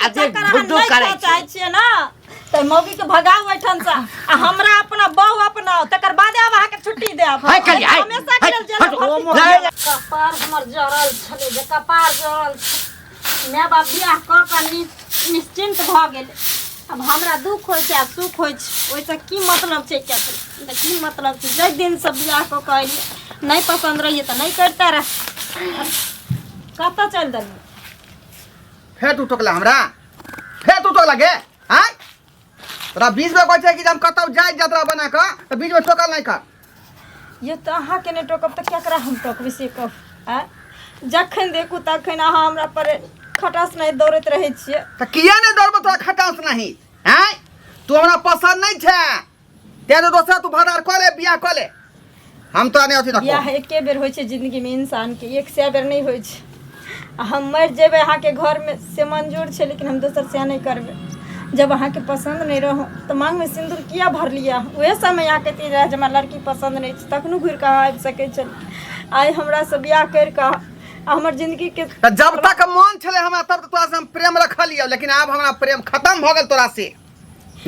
आजे बुद्धू करे चाहे छिए ना त मौगी के भगाऊ एठन से आ हमरा अपना बहू अपनाओ तकर बाद आब अहाँ के छुट्टी देब हाय कली हाय हमेशा के लेल जेल कपार हमर जरल छले जे कपार जरल माय बाप बियाह क के निश्चिंत भ गेल अब हमरा दुख होय छै सुख होय छै ओइसे की मतलब छै क्या त की मतलब छै जै दिन से बियाह क के अइली नहीं पसंद रहिए त नहीं करता रह कत चल दली फेर तू टोकला हमरा फेर तू टोकला गे हां तोरा बीच में कहै छै कि हम कतौ जाय यात्रा बना के त बीच में टोकल नहीं कर ये तो अहाँ के नहीं टोकब त केकरा हम टोकब से कह आ जखन देखू तखन अहाँ हमरा पर खटास नहीं दौड़त रहे छिए त किया नहीं दौड़ब तोरा खटास नहीं हैं तू हमरा पसंद नहीं छै ते तो दोसरा तू भदार क ले बियाह क ले हम तो नहीं अथी रखो बियाह एके बेर होय छै जिंदगी में इंसान के 100 बेर नहीं होय छै हम मर जेबे अहाँ के घर में से मंजूर छै लेकिन हम दोसर से नहीं करबे जब अहाँ के पसंद नहीं रहो तो मांग में सिंदूर किया भर लिया वह समय यहाँ कहती रहे जब हमरा लड़की पसंद नहीं छै तखनो घुर के आबि सकै छै आइ हमरा से बियाह कर के हमर जिंदगी के जब तक मन छले हमरा तब तोरा से हम प्रेम रखलियो लेकिन अब हमरा प्रेम खत्म भ गेल तोरा से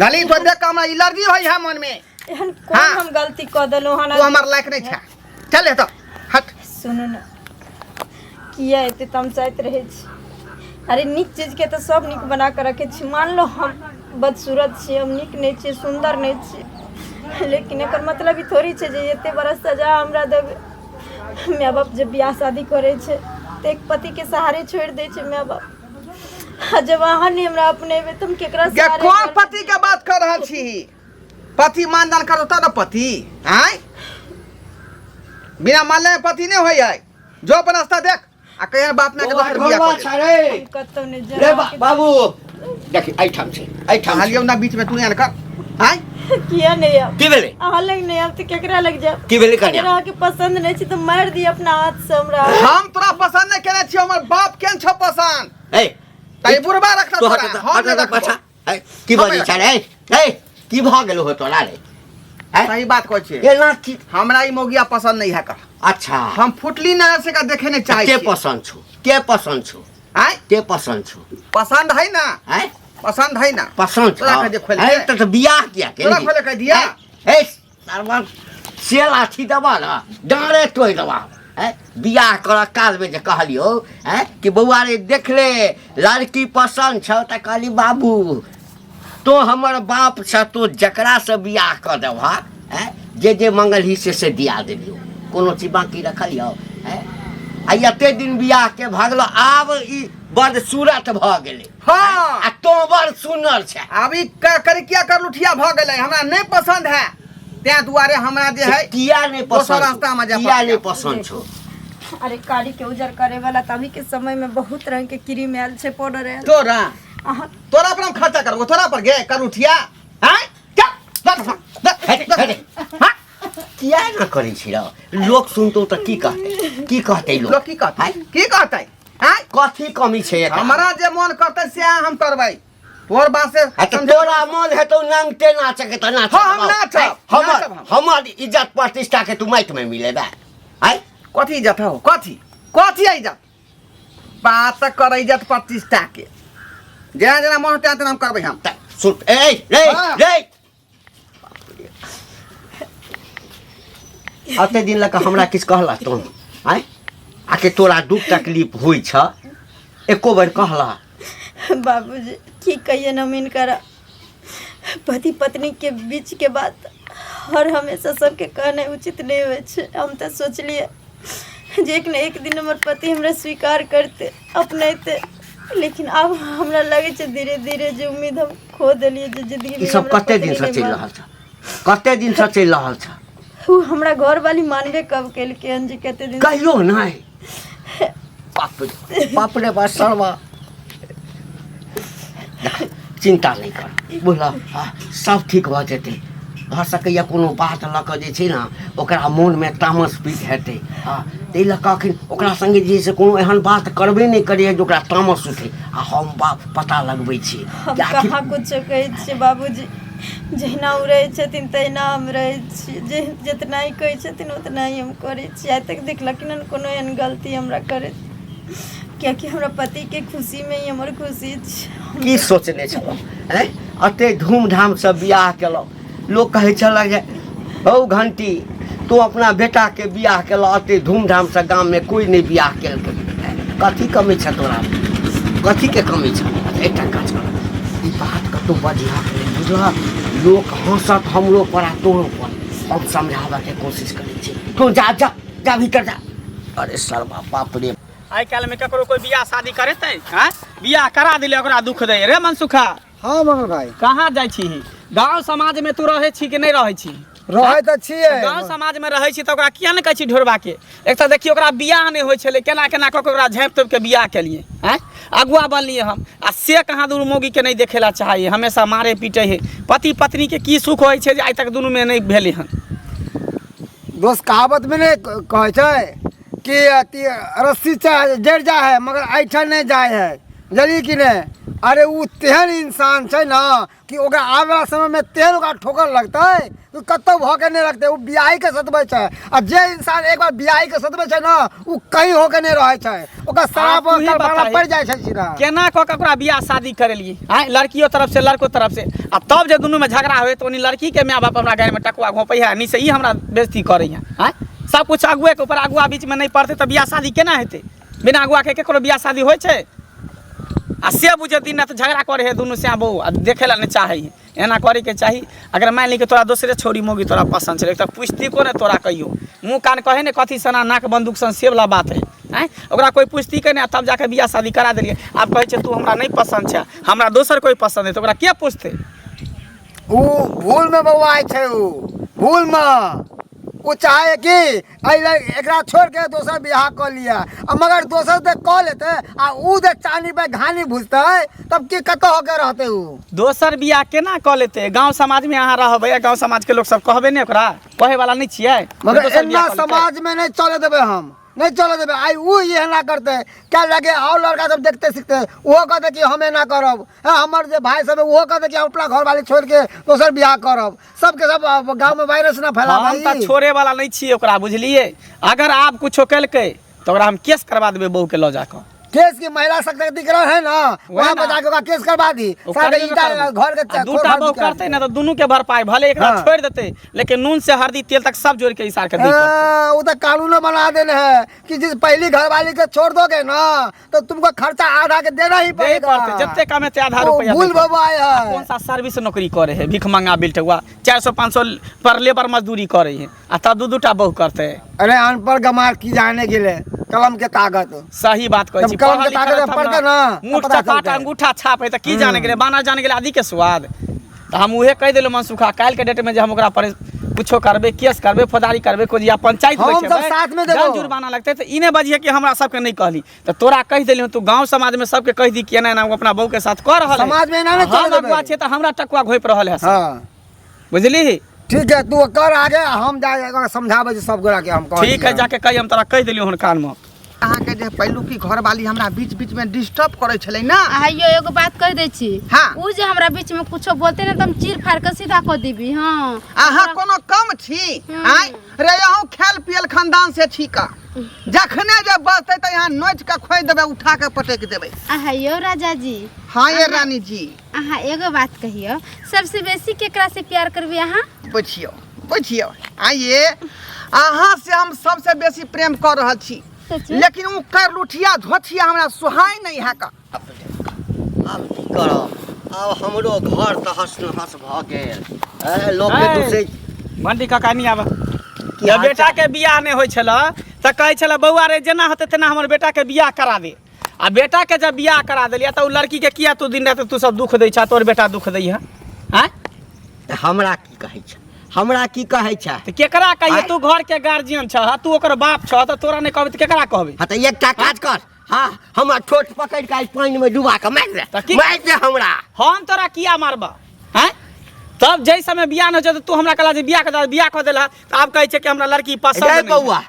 गली तो देख के हमरा एलर्जी होई है मन में एहन कोन हम गलती क देलो हन तू हमर लायक नहीं छै चल हे तो हट सुनु न किया एते तमसाइत रहे छी अरे निक चीज के तो सब निक बना के रखे छी मान लो हम बदसूरत छी हम निक नहीं छी सुंदर नहीं छी लेकिन एकर मतलब ई थोड़ी छै जे एते बरस सजा हमरा देबे माय बाप जब बियाह शादी करे छै त एक पति के सहारे छोड़ दे छै माय बाप जब अहाँ ने हमरा अपने में तुम केकरा सहारे कौन पति के बात कर रहल छी पति मानदान करो त न पति हैं बिना मानले पति नहीं होय है जो अपन रास्ता देख आ कहे बाप ना के दोसर बियाह कर रे कतौ ने रे बाबू देखी आई ठाम छै आई ठाम हालियो ना बीच में तू नहीं कर हैं किया नहीं अब की भेले अहाँ लग नहीं अब तो केकरा लग जाए की भेले कन्या अगर के पसंद नहीं छी तो मार दी अपना हाथ से हमरा हम तोरा पसंद नहीं केने छी हमर बाप केन छ पसंद ए तई बुढ़बा रखना तो तोरा हम नहीं देखबो पाछा ए की बाजी छै रे ए की भ गेलो हो तोरा रे सही बात कहै छी ए ना की हमरा ई मौगिया पसंद नहीं है कर अच्छा हम फुटली नजर से का देखे नहीं चाहे के पसंद छौ के पसंद छौ हैं के पसंद छौ पसंद है ना हैं पसंद है ना पसंद तोरा छौ के जे खोल ए तो बियाह किया के तोरा खोले कह दिया ए सरवन से लाठी दबा ना डारे तोय दबा बियाह कर काल में जे कहलियो कि बउआ रे देख ले लड़की पसंद छौ त कहली बाबू तो हमर बाप छ तो जकरा से बियाह कर देबा जे मंगलही से दिया देलियो कोनो चीज बाकी रखलियो आ एते दिन बियाह के भागलो आब ई बड़ सूरत भ गेले हां आ तो बड़ सुनर छै अभी करिकिया कर लुठिया भ गेलै हमरा नहीं पसंद है ते दुआरे हमरा जे है किया नहीं पसंद रास्ता में जा किया नहीं पसंद छौ अरे कारी के उजर करे वाला तभी के समय में बहुत रंग के क्रीम आयल छै पाउडर आयल तोरा अहाँ तोरा पर हम खर्चा करबो तोरा पर गे कर उठिया हैं क्या किया ना करै छी लोग सुनतो त की कहते लोग लोग की कहते हैं कथी कमी छै हमरा जे मन करते से हम करबै तोर बात से तोरा मन हेतौ नांगते नाच के त नाच हम नाचब हमर इज्जत प्रतिष्ठा के तू माइट में मिलेबा आई कथी इज्जत हो कथी इज्जत बात कर इज्जत प्रतिष्ठा के जेना जेना मन होते तेना हम करबै हम सुन ए रे आते दिन लगा हमरा किस कहला तुम आय आके तोरा दुख तकलीफ होई छ एको बार कहला बाबूजी की कहिए नमीन करा पति पत्नी के बीच के बात हर हमेशा सबके कहना उचित नहीं होय छै हम तो सोचलिए जे एक न एक दिन हमर पति हमरा स्वीकार करते अपनाते लेकिन अब हमरा लगे छै धीरे धीरे जे उम्मीद हम खो देलिए जे जिंदगी में सब कते दिन से चल रहल छ कते दिन से चल रहल छ उ हमरा घर वाली मानबे कब केल के अंजी कते दिन कहियो नहीं बाप रे बा सरवा चिंता नहीं कर बोला सब ठीक भ जेते भ सकैया कोनो बात लऽ कऽ जे छै ने ओकरा मोन में तामस पीट हेतै तै लऽ कऽ अखन ओकरा संगे जे से कोनो एहन बात करबे नहीं करिए जे ओकरा तामस उठे आ हम बाप पता लगबै छी कहाँ कुछ कहै छियै बाबूजी जहिना उ रहै छथिन तहिना हम रहै छी जे जितना ही कहै छथिन उतना ही हम करै छी आइ तक देखलखिन कोनो एहन गलती हमरा करे कियाकि हमरा पति के खुशी में ही हमर खुशी छै। की सोचने छलहुँ हैं अते धूमधाम से बियाह केलहुँ लोग कहै छलक जे हौ घंटी तू अपना बेटा के बियाह केलहुँ अते धूमधाम से गाँव में कोई नहीं बियाह केलकै कथी कमी छ तोरा कथी के कमी छ एकटा काज कर ई बात कतौ बजिहा नहीं बुझलक लोग हंसत हमरो पर आ तोरो पर हम समझाबे के कोशिश करै छी तू जा जा जा भीतर जा अरे सरबा बाप रे आइ काल्हि में ककरो कोई बियाह शादी करेतै हैं बियाह करा दिले ओकरा दुख दे रे मनसुखा। हाँ मंगल भाई कहाँ जाइ छी गाँव समाज में तू रहे छी कि नहीं रहे छी रहे तो छिए गाँव समाज में रहे छी तो ओकरा किया नहीं कहै छी ढोरबा के एक तो देखिए ओकरा बियाह नहीं होइ छलै केना केना कऽ के ओकरा झाँपि तोपि के बियाह केलिए हैं अगुआ बनलिए हम आ से कहाँ दूर मौगी के नहीं देखे ला चाहिए हमेशा मारे पीटे है पति पत्नी के की सुख होइ छै जे आइ तक दुनू में नहीं भेलै हन। दोस्त कहावत में नहीं कहे छै कि रस्सी जड़ जा है मगर ऐठन नहीं जाए है जली कि नहीं। अरे वो तेहन इंसान छै ना कि ओकरा आवे वाला समय में तेहन ओकरा ठोकर लगतै तो कतौ भके नहीं रखते वो बियाही के सतबै छै आ जे इंसान एक बार बियाही के सतबै छै ना वो कहीं होके नहीं रहे छै ओकरा शराब पड़ जाए छै सीधा केना कऽ के ओकरा बियाह शादी करेलिए हैं लड़कियों तरफ से लड़को तरफ से आ तब जे दुनू में झगड़ा होय तो लड़की के माय बाप हमरा घर में टकुआ घोपै है नी से ई हमरा बेइज्जती करे हैं सब कुछ अगुए के ऊपर अगुआ बीच में नहीं पड़ते तो बियाह शादी केना हेतै बिना अगुआ के केकरो बियाह शादी होइ छै आ से बुझे दिन रात झगड़ा करे है दुनू से बहु आ देखे ला नहीं चाहे एना करे के चाही। अगर मान ली कि तोरा दूसरे छोरी मोगी तोरा पसंद छे तो पूछती को ने तोरा कहियो मुँह कान कहे ने कथी सना नाक बंदूक सन से वाला बात है हैं ओकरा कोई पूछती के नहीं तब जाके बियाह शादी करा दिलिए आप कहे तू हमरा नहीं पसंद छे हमरा दोसर कोई पसंद है तो ओकरा के पूछते वो भूल में बउआई छै वो भूल में वो चाहे कि एकरा छोड़ के दोसर बियाह कर लिया मगर दोसर से कह लेते आ ऊ दे चानी पे घानी भुजते तब की कत होके रहते ऊ दोसर बियाह केना कऽ लेते गाँव समाज में अहाँ रहबै गाँव समाज के लोग सब कहबे ने ओकरा कहे वाला नहीं छियै मगर एना समाज में नहीं चले देबे हम नहीं चले देबे आई वो ये ना करते क्या लगे और लड़का सब देखते सीखते वो कहते कि हमें ना करब हमारे जो भाई सब है वो कहते कि अपना घर वाले छोड़ के दोसर बियाह करब सबके सब गांव में वायरस ना फैला हम तो छोड़े वाला नहीं छियै ओकरा बुझलिए अगर आप कुछो केलकै तो ओकरा हम केस करवा देबै बहू के लऽ जाकर केस की महिला सशक्तिकरण है ना वहाँ पे जाके केस करवा दी सारे घर के दूटा बहु करते ना तो दोनों के भरपाई भले एक छोड़ देते लेकिन नून से हल्दी तेल तक सब जोड़ के इशार कर दी वो तो कानून बना देने है कि जिस पहली घरवाली के छोड़ दोगे ना तो तुमको खर्चा आधा के देना ही पड़ेगा जितने कम है आधा रुपया भूल बबाया कौन सा सर्विस नौकरी करे है भीख मंगा बिल्टुआ 400-500 पर लेबर मजदूरी करे है आ तब दूटा बहु करते है। अरे अनपढ़ गमार की जाने के लिए कलम के ताकत सही बात कहै छी कलम के ताकत पढ़ते ना मुठ चपाट अंगूठा छाप है त की जाने के बाना जाने के आदि के स्वाद त हम उहे कह देलो मनसुखा काल के डेट में जे हम ओकरा पर कुछो करबे केस करबे फौजदारी करबे कोई या पंचायत में हम सब साथ में देबो जुर्माना लगते त इने बजिए कि हमरा सब के नहीं कहली त तोरा कह देलियो तू गांव समाज में सब के कह दी कि एना एना अपना बहू के साथ कर रहल समाज में ना चल देबे छै त हमरा टकुआ घोप रहल है हां बुझली ठीक है तू कर आगे हम जा समझाबे सब गोरा के हम कह ठीक है जाके कही हम तोरा कह देलियो हन कान में अहाँ के जे पहिलू की घरवाली हमरा बीच बीच में डिस्टर्ब करे छले ना आइयो एगो बात कह दे छी हाँ। उ जे हमरा बीच में कुछो बोलते ना त हम चीर फाड़ के सीधा क देबी। हां अहाँ कोनो कम छी आय रे अहूँ खेल पियल खानदान से छी का जखने जे बसते त यहाँ नोच के खोइ देबे उठा के पटक देबे। आइयो राजा जी हाँ ये रानी जी अहाँ एगो बात कहियो सबसे बेसी केकरा से प्यार करबी अहाँ पूछियो पूछियो आइए अहाँ से हम सबसे बेसी प्रेम कर रहल छी लेकिन उ कर लुठिया धोथिया हमरा सुहाई नहीं है का अब की करब अब हमरो घर तहस नहस भ गेल लोग के दूसरे मंडी काका नहीं आबे जब बेटा के बियाह नहीं होइ छला त कहै छला बौआ रे जेना होते तेना हमर बेटा के बियाह करा दे आ बेटा के जब बियाह करा देलिया त उ लड़की के किया तू दिन रात तू सब दुख दै छ तोर बेटा दुख दै है हैं त हमरा की कहै छ हमरा की कहै छ त केकरा कहिए तू घर के गार्जियन छ तू ओकर बाप छ त तोरा नहीं कहबे त केकरा कहबे हां त एकटा काज कर हां हमरा ठोठ पकड़ के पानी में डुबा के मार दे हमरा हम तोरा किया मारबा हैं तब जै समय बियाह न हो त तू हमरा कहला जे बियाह क देला त आब कहै छै कि हमरा लड़की पसंद नहीं बौआ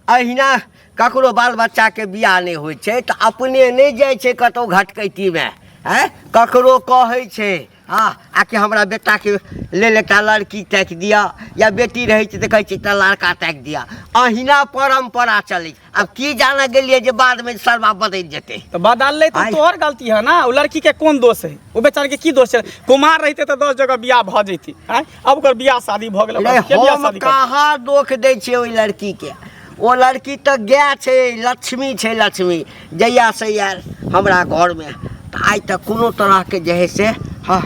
अहिना ककरो बाल बच्चा के बियाह नहीं होइ छै त अपने नहीं जाय छै कतौ घटकैती में हैं ककरो कहै छै हाँ आके हमरा बेटा के ले एकटा लड़की ताकि दिया या बेटी रहे छै त कहै छै एकटा लड़का ताकि दिया अहिना परंपरा चलै अब की जाना गेलिए जे बाद में सरवा बदल जेते। तो बदल ले तो आय। तोहर गलती है ना। वो लड़की के कौन दोष है? वो बेचारे के की दोष है? कुमार रहते तो 10 जगह बियाह भ जैती। आय अब ओकर बियाह शादी भ गेल, नहीं, के बियाह हम शादी कर? कहाँ दोख दै छियै ओइ लड़की के। ओ लड़की तो गाय छै, लक्ष्मी छै, लक्ष्मी जहिया से यार हमरा घर में आइ तक कोनो तरह के जे है से हाँ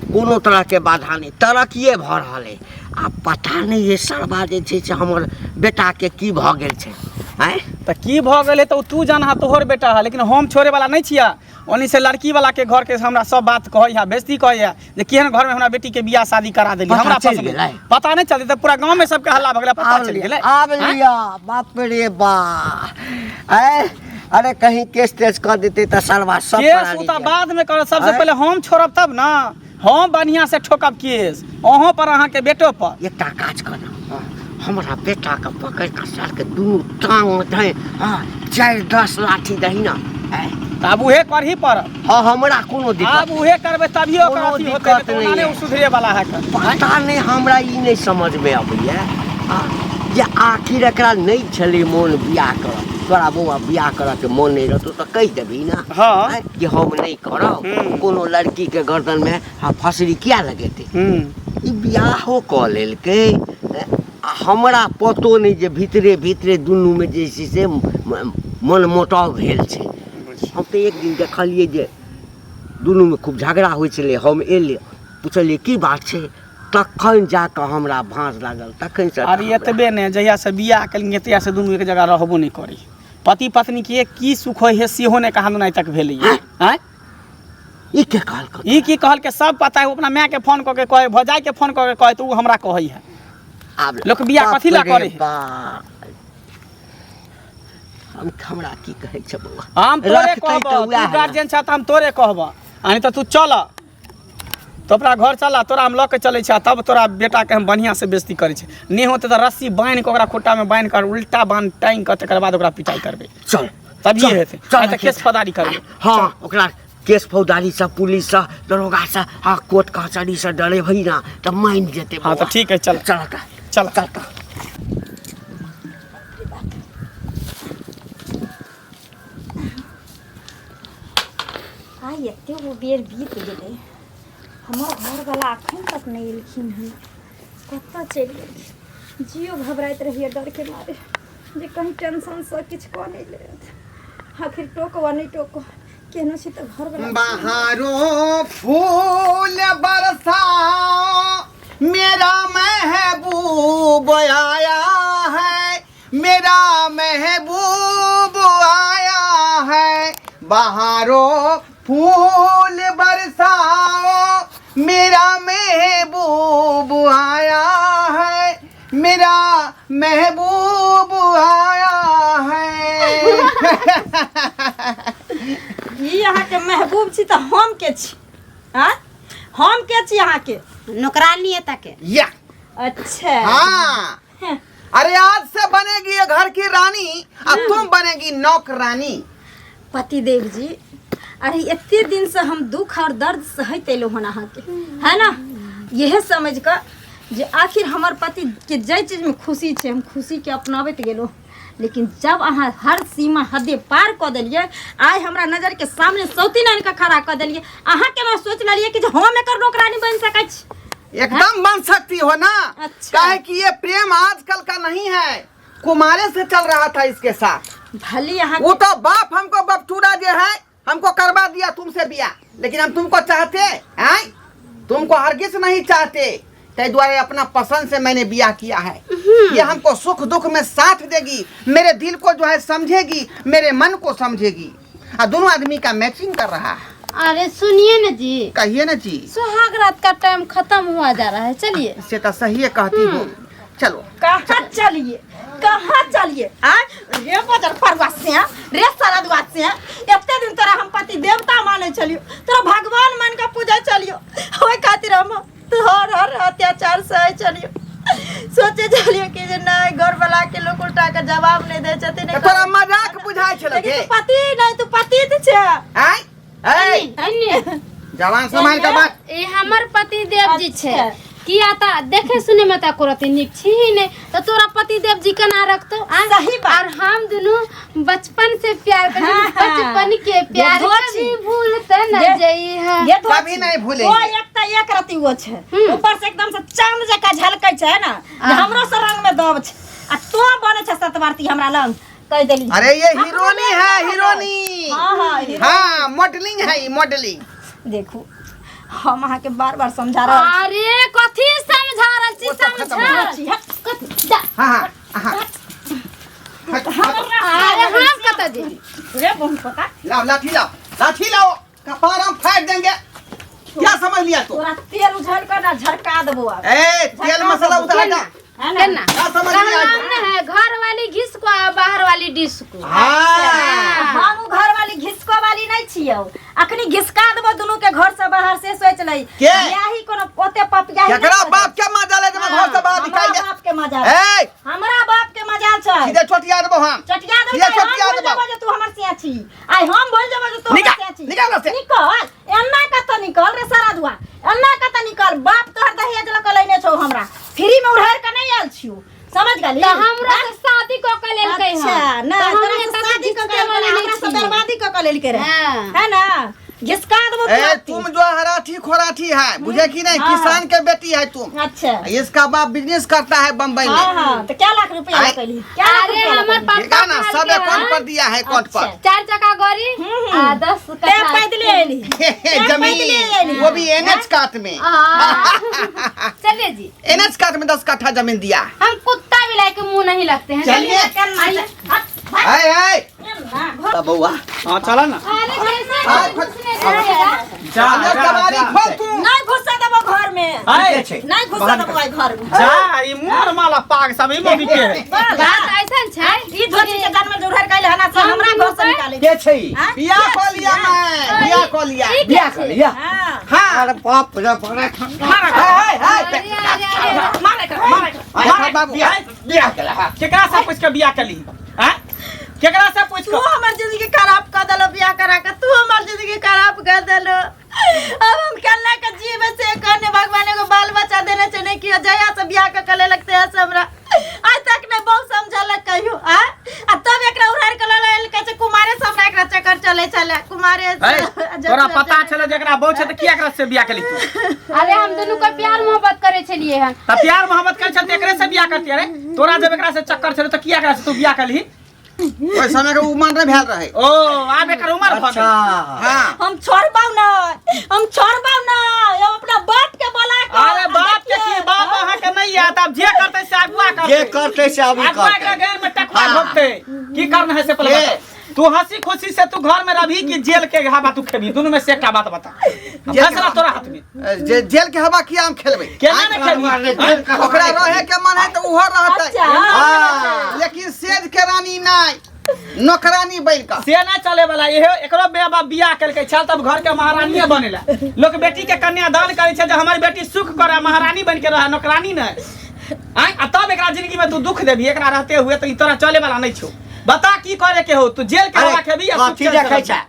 कोनो तरह के बाधा नहीं, तरक्किए भ रहल है। आ पता नहीं ये सरवा जे छै से हमर बेटा के की भ गेल छै। आय तो की भ गेले तो तू जानहा, तोहर बेटा है, लेकिन हम छोड़े वाला नहीं छिया। ओनी से लड़की वाला के घर के हमरा सब बात कहै है, बेइज्जती कहै है जे केहन घर में हमरा बेटी के बियाह शादी करा देली। पता हमरा चलि पसंद गेलै? पता नहीं चलते तो पूरा गांव में सबके हल्ला भ गेलै, पता चल गेलै। आब लिया बाप रे बा। आय अरे कहीं केस तेस कर देते तो सरवा सब केस करा उता लीजिए। बाद में कर, सबसे आय? पहले हम छोड़ब तब ना। हम बढ़िया से ठोकब केस अहों पर, अहाँ के बेटो पर। एकटा काज कर, हमरा बेटा के पकड़ के सर के दुनू टांग में धै, हाँ 4-10 लाठी दही ना। तो अब उहे करही पर। हाँ हमरा कोनो दिक्कत अब उहे करबे तभी ओकर कोनो अथी होते, दिक्कत तो नहीं ना है। उ सुधरे वाला है कर। पता नहीं, हमरा ई नहीं समझ में अबैया जे आखिर एकरा नहीं छले मोन बियाह कर। तोरा बउआ बियाह कर के मोन नहीं रहतो तो कह देबी ना। हाँ। आय, कि हम नहीं करब। कोनो लड़की के गर्दन में हाँ फसरी किया लगेते। ई बियाहो क लेलकै। हमरा पतो नहीं जे भीतरे भीतरे दुनू में जे छै से मन मोटाव भेल छै। हम तो एक दिन देखलिए जे दुनू में खूब झगड़ा होइ छलै। हम एलिए पूछलिए की बात छै, तखन जाके हमरा भाँज लागल। तखन से अरे एतबे ने जहिया से बियाह केलिए तहिया से दुनू एक जगह रहबो नहीं करी। पति पत्नी के की सुख होय है सेहो ने कहां नहीं तक भेलै। हैं ई के कहल ई की कहल के सब पता है। अपना माय के फोन क के कहे, भौजाई के फोन क के कहे, तो उ हमरा कहै है। आब लोक बियाह कथी ला करे है? हम हमरा की कहै छै बउआ, हम तोरे रखतै कहब, तऽ तू उएह गार्जियन छ त हम तोरे कहब। आनी तो तू चल, तो अपना घर चला, तोरा हम ल के चले छ, तब तोरा बेटा के हम बढ़िया से बेइज्जती करे छै। नहीं होते तो रस्सी बांध के ओकरा खुट्टा में बांध कर उल्टा बांध टांग के तकर बाद ओकरा पिटाई करबे। चल तभी चल, हेते। चल, आ त केस फौदारी करबे। हाँ ओकरा केस फौदारी से, पुलिस से, दरोगा से, हाँ कोर्ट कचहरी से डरे भई ना तो मान जेते। हाँ तो ठीक है, चल चल चल चल चल। आइ एते वो बेर बीत गेलै, हमर घरवला एखन तक नहीं एलखिन हन। कतऽ चलि गेलखिन? जियो घबराइत रहिए डर के मारे जे कहीं टेंशन से किछु कऽ नहि लेत। आखिर टोकवा नहीं टोको केहनो छी तऽ घरवला बहारों फूल बरसाओ, मेरा महबूब आया है, मेरा महबूब आया है। बहारों फूल बरसाओ, मेरा महबूब आया है, मेरा महबूब आया है। ई अहाँ के महबूब छी तऽ हम के छी? हाँ हम के छी अहाँ के? नौकरानी है तके। या अच्छा हाँ, हैं। अरे आज से बनेगी ये घर की रानी, अब तुम बनेगी नौकरानी। पतिदेव जी, अरे इतने दिन से हम दुख और दर्द सहते एलो हन अहाँ के, है ना? यह समझ कर जे आखिर हमार पति के जय चीज में खुशी छे, हम खुशी के अपनाबैत गेलो। लेकिन जब अहाँ हर सीमा हदे पार कर दिलिए, आइ हमरा नजर के सामने सौतीन का खड़ा कर दिलिए, अहाँ के मैं सोच लिये कि हम एकर नौकरानी बन सकै छी। एकदम बन सकती हो ना। अच्छा। काहे कि ये प्रेम आजकल का नहीं है, कुमारे से चल रहा था इसके साथ। भले यहाँ वो तो बाप हमको बपचूड़ा जो है हमको करवा दिया तुमसे बिया, लेकिन हम तुमको चाहते हैं, तुमको हरगिज नहीं चाहते। तै द्वारे अपना पसंद से मैंने बिया किया है। ये हमको सुख दुख में साथ देगी, मेरे दिल को जो है समझेगी, मेरे मन को समझेगी। दोनों आदमी का मैचिंग कर रहा है। अरे सुनिए ना जी, कहिए ना जी। सुहाग रात का टाइम खत्म हुआ जा रहा है, चलिए। से तो सही है कहती हो। चलो कहाँ चलिए, कहाँ चलिए? रे बजर परवासिया, रे सरदवासिया, इतने दिन तोरा हम पति देवता माने चलियो, तोरा भगवान मान का पूजा चलियो, ओए खातिर हम हर अत्याचार सह चलियो। सोचे चलियो कि जे नहीं घर वाला के लोग उल्टा के जवाब नहीं दे छथिन। तोरा मजाक बुझाई छले के? तू पति नहीं, तू पति छे। आई अन्य जवान समाज का बात। ये हमर पति देव जी छे। किया था देखे सुने में ता करते निक छी ही नहीं तो तोरा पति देव जी का ना रखतो सही बात। और हम दोनों बचपन से प्यार करते हाँ, बचपन के प्यार धोछी। कभी भूलते न ये- जाई है ये तो कभी नहीं भूलेंगे। वो एक त एक रति वो छे ऊपर से एकदम से चांद जका झलकै छे ना जे हमरो से रंग में दब छे आ तो बने छे सतवारती हमरा लंग कह देली। अरे ये हीरोनी है, हीरोनी। हाँ हाँ हीरो। हाँ, मॉडलिंग है, मॉडलिंग। देखू हम अहाँ के बार-बार समझा रहे अरे कथी समझा रहल छी वो सब खत्म हो समझा छी कथी जा हाँ हाँ। अरे हम कत दे रे बहुत पता लाओ लाठी लाओ, कपार हम फाड़ देंगे। क्या समझ लिया तू? तोरा तेल उझल कर ना झटका देबो अब ए, तेल मसाला उतार ना। है ना केना क्या समझ लिया? कहना है घर वाली घिस को और बाहर वाली डिश को हाँ। हम घर वाली घिसको वाली नहीं छियो अखनी घिसका देबो दोनों के घर से बाहर से सोच लई के? यही कोनो पोते पपिया केकरा बाप के मजा ले जब घर से बाहर निकाल दे। बाप के मजा ए, हमरा बाप के मजाल छै सीधे छोटिया देबो हम। चटिया दे सीधे छोटिया देबो। जे तू हमर से छी आई हम बोल देबो जे तू हमर निकाल, से छी निकाल से। निकल एन्ना कत निकल रे सारा दुआ एन्ना कत निकल बाप तोहर दहेज लक लेने छौ हमरा फ्री में उधार के नहीं आयल छियो समझ गेली तो हमरा से शादी को के लेल कहि अच्छा ना तोरा से शादी क के हमरा से बर्बादी क के लेल के रे है ना घिसका देबो ए, तुम जो हराठी खोराठी है, बुझे कि नहीं? हाँ। किसान के बेटी है तुम। अच्छा इसका बाप बिजनेस करता है बम्बई हाँ में। हाँ तो क्या लाख रुपया आए। कैली क्या लाख अरे रुपया हमर लकली? पापा देखा ना, सब कहलके अकाउंट पर हाँ, दिया है, अकाउंट पर। 4 चक्का गाड़ी आ 10 ते पैदले एली जमीन, वो भी एनएच काट में। चलिए जी एनएच काट में 10 कट्ठा जमीन दिया। हम कुत्ता बिलाई के मुंह नहीं लगते हैं चलिए। आइए। है बउआ, हाँ चला ना अरे कैसे हाँ, घुसने जाएगा जा कबाड़ी खोल तू। नहीं घुसा देबो घर में आए नहीं घुसा देबो आई घर में जा ई मोर माला पाग सब ई मोदी के है। बात ऐसा छै ई धोती के जन्म जोहर कैले हना से हमरा घर से निकाले के छै हाँ? बियाह कर लिया मैं, बियाह कर लिया। बियाह कर लिया हाँ हाँ। अरे बाप रे बाप है, अरे अरे मारे कर मारे कर है, बाबू। बियाह कर ला केकरा से पूछ के बियाह कली हैं केकरा से पूछ तू के हमर जिंदगी खराब कर देलो बियाह करा के तू हमर जिंदगी खराब कर देलो अब हम केला के जीव से करने भगवान को बाल बच्चा देने से नहीं किया जया से बियाह के कले लगते है हमरा आज तक ने बहुत समझल कहियो आ तब एकरा उधार के लेल के कुमारे सब एकरा चक्कर चले कुमारे तोरा पता छले जेकरा बहु छै त किया एकरा से बियाह कली तू अरे हम दोनों को प्यार मोहब्बत करे छलिए हैं त प्यार मोहब्बत करे छ त एकरे से बियाह करती रे तोरा जब एकरा से चक्कर छले त किया एकरा से तू बियाह कली ओइ समय के उमर नहीं भेल रहे। ओ आब एकर उमर भ अच्छा गेल हाँ। हम छोड़बाऊ ना हम अपना बाप के बोला के अरे बाप के की बाप अहाँ के नहीं है तब जे करते से अगुआ जे करते करते से अभी अगुआ के करते गैर में टकवा हाँ। घोपते की करना है से पहले ये। बता। तू हंसी खुशी से तू घर में रही कि जेल के हवा तू खेबी दोनों में से एक बात बता फैसला तोरा हाथ में जेल के हवा किया हम खेलबे। केना ने खेबी ओकरा रहे के मन है तो उहो रहते। अच्छा। हाँ। लेकिन सेज के रानी नहीं, नौकरानी बन का। से ना चले वाला ये एकरो बेबा बियाह करके चल तब घर के महारानी बनेला लोग बेटी के कन्यादान करे छै जे हमारी बेटी सुख करे महारानी बन के रहे नौकरानी न आय आ तब एकरा जिंदगी में तू दुख देबी एकरा रहते हुए तो ई तोरा चले वाला नहीं छौ बता की करे के हो तू जेल के हवा खेबी या कथी देखै छै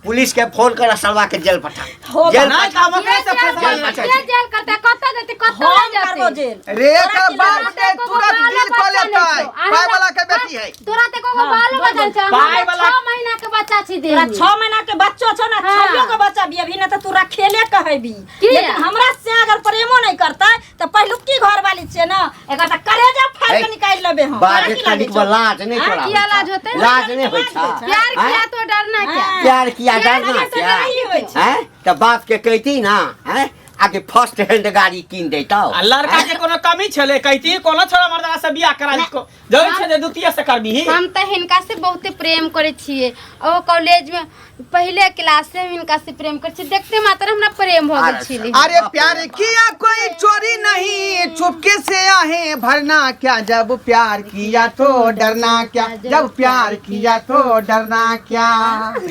पुलिस के फोन कर सलवा के जेल पठा हो जेल नहीं पठा काम ओकरे से फैसला लेना ये चाहिए जेल करते कत्ता देते कत्ता हम ले करबो जाते जेल रे का बाप तोरा के ते को तुरंत बाल दिल बच्चा कर लेता है। नहीं छौ। पाय वाला के बेटी है। तोरा ते को बाल बचल छ पाय हमरा वाला- 6 महीना के बच्चा छी दे तोरा 6 महीना के बच्चो छौ ना हाँ। 6 के बच्चा भी अभी ना तो तोरा खेले कहबी किया? लेकिन हमरा से अगर प्रेमो नहीं करता तो पहिलुकी घर वाली छे ना एकर त करेजा फाड़ के निकाल लेबे हम बात तोरा की लागे कनिक छौ? लाज नहीं हाँ, तोरा किया होइछा। लाज होतै? लाज नहीं होय छै प्यार किया तो डरना क्या हाँ। प्यार किया प्यार डरना किया तो क्या नहीं होय छै। हैं तो बाप के कहती ना हैं आगे फर्स्ट हैंड गाड़ी कीन देता आ लड़का के कोनो कमी छले कहती कोनो छोरा मर्दा से बियाह करा इसको जरूर छै जे द्वितीय से करबी हम तो हिनका से बहुते प्रेम करे छिए ओ कॉलेज में पहले क्लास से हम हिनका से प्रेम करे छी देखते मात्र हमरा प्रेम हो गेल छिले अरे प्यार किया कोई चोरी नहीं, चुपके से आहे भरना क्या, जब प्यार किया तो डरना क्या, जब प्यार किया तो डरना क्या।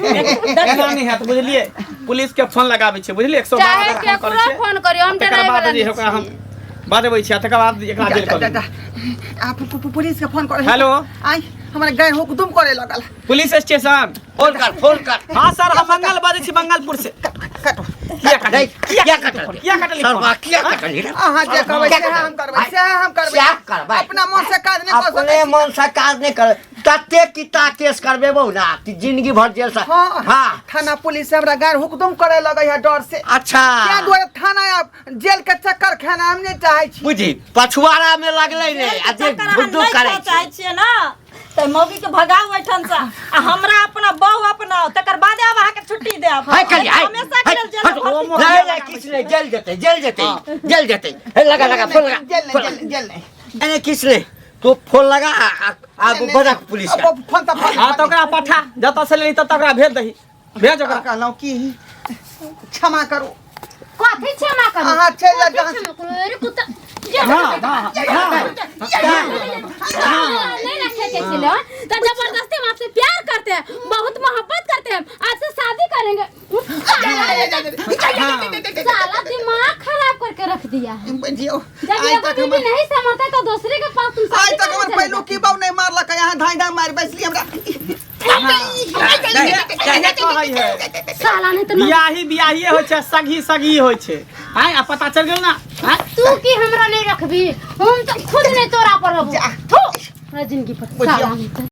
एना नहीं है तो बुझलिए पुलिस के फोन लगाबै छै बुझलिए 112 चाहे पर के फोन पूरा करै छै फोन करियो हम तकर डराय बाद वाला जे ओकरा हम बजबै छी तकर बाद एकरा जेल कर देबै। आप पुलिस के फोन करे। हेलो आई हमरा गए हुकुम करे लगल। पुलिस स्टेशन फोन कर हाँ सर हम मंगल बाजै छी मंगलपुर से काटो किया काटली क्या कटल किया काटली सरवा क्या कटल रे अहाँ जे कहबै से हम करबै से हम करबै क्या करबै अपना मन से काज नहीं कर अपने मन से काज नहीं कर तते किता केस करबेबो ना कि जिंदगी भर जेल से हाँ हां थाना पुलिस से हमरा गार हुकुम करे लगे है डर से अच्छा क्या दुआरे थाना या जेल के चक्कर खाना हम नहीं चाहे छी बुझी पछुआरा में लगले रे आ जे बुद्धू करे चाहे छियै ना त मौगी के भगाऊ एठन से आ हमरा अपना बहू अपनाओ तकर बाद आब अहाँ के छुट्टी देब हाय कली हाय हमेशा के लेल जेल भर्ती नहीं नहीं किछ नहीं जेल जेते हे लगा फोन लगा जेल नहीं अरे किछ नहीं तो फोन लगा आ बड़ा पुलिस का फोन त फोन हां तो ओकरा पठा जत से लेली तत ओकरा भेज दही भेज ओकरा कहलौ की क्षमा करू कथी क्षमा करू अहाँ चल जा जहाँ क्षमा करू अरे कुत्ता नहीं रखे के चलो तो जबरदस्ती हम आपसे प्यार करते हैं बहुत मोहब्बत करते हैं आपसे शादी करेंगे साला दिमाग खराब करके रख दिया है बजियो जब ये बीवी नहीं समझते तो दूसरे के पास तुम आज शादी तक हमर पहलू की बाव नहीं मारलक यहाँ धाई धाई मार बैसली हमरा साला नहीं तो बियाही होइ छै सगी होइ छै हां आ पता चल गेल ना हां तू की हमरा नहीं रखबी हम तो खुद नहीं तोरा पर रहबो थू जिंदगी पर साला नहीं तो